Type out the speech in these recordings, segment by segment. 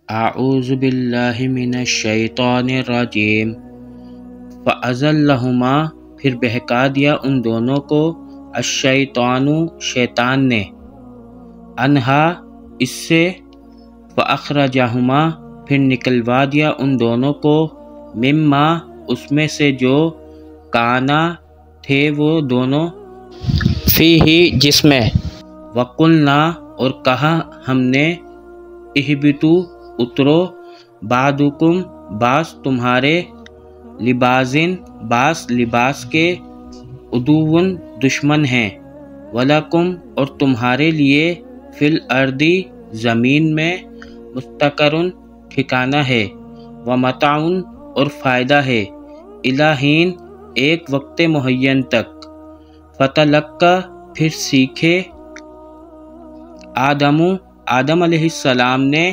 اعوذ باللہ من الشیطان الرجیم فأزلہما پھر بہکا دیا ان دونوں کو الشیطان شیطان نے انہا اس سے فأخرجہما پھر نکلوا دیا ان دونوں کو مما اس میں سے جو کانا تھے وہ دونوں فیہی جس میں وقلنا اور کہا ہم نے اہبتو اترو بعضکم بعض تمہارے لبازن بعض لباس کے عدوٌ دشمن ہیں ولکم اور تمہارے لیے فی الارض زمین میں مستقرٌ ٹھکانہ ہے ومتاعٌ اور فائدہ ہے الی حین ایک وقت معین تک فتلقی پھر سیکھے آدم علیہ السلام نے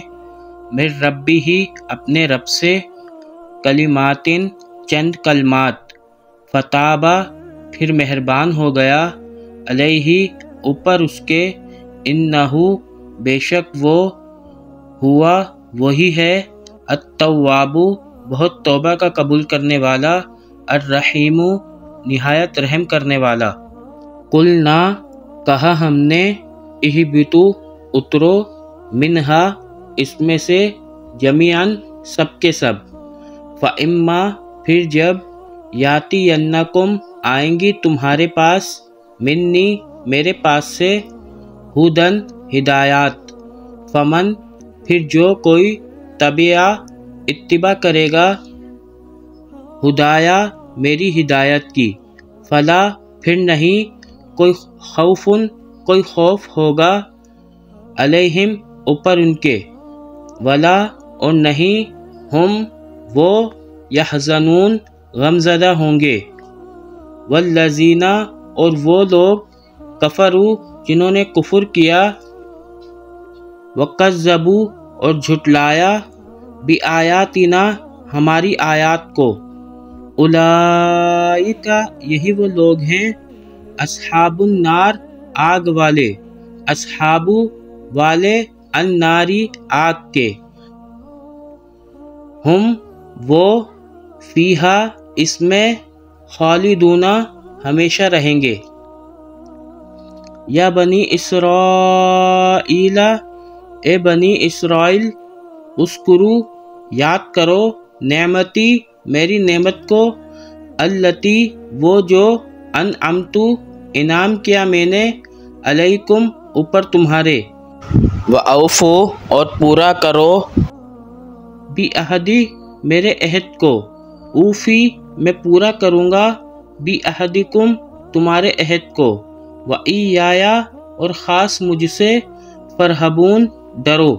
من ربہ اپنے رب سے کلمات چند کلمات فتابا پھر مہربان ہو گیا علیہ اوپر اس کے انہو بے شک وہ ہوا وہی ہے التواب بہت توبہ کا قبول کرنے والا الرحیم نہایت رحم کرنے والا قلنا کہا ہم نے اہبتو اترو منہا اس میں سے جمیعاً سب کے سب فاما پھر جب یاتینکم آئیں گی تمہارے پاس منی میرے پاس سے ہدن ہدایات فمن پھر جو کوئی اتباع کرے گا ہدایا میری ہدایت کی فلا پھر نہیں کوئی خوف ہوگا علیہم اوپر ان کے ولا اور نہیں ہم وہ یحزنون غمزدہ ہوں گے والذین اور وہ لوگ کفروا جنہوں نے کفر کیا وکذبوا اور جھٹلایا بآیاتنا ہماری آیات کو اولئک یہی وہ لوگ ہیں اصحاب النار آگ والے اصحاب والے الناری آگ کے ہم وہ فیہا اس میں خالدون ہمیشہ رہیں گے یا بنی اسرائیل اے بنی اسرائیل اذکروا یاد کرو نعمتی میری نعمت کو التی وہ جو انعمت انعام کیا میں نے علیکم اوپر تمہارے وَأَوْفُوا اور پورا کرو بِعَہْدِی میرے عہد کو اوفی میں پورا کروں گا بِعَہْدِکم تمہارے عہد کو وَإِيَّایا اور خاص مجھ سے فَارْہَبُون ڈرو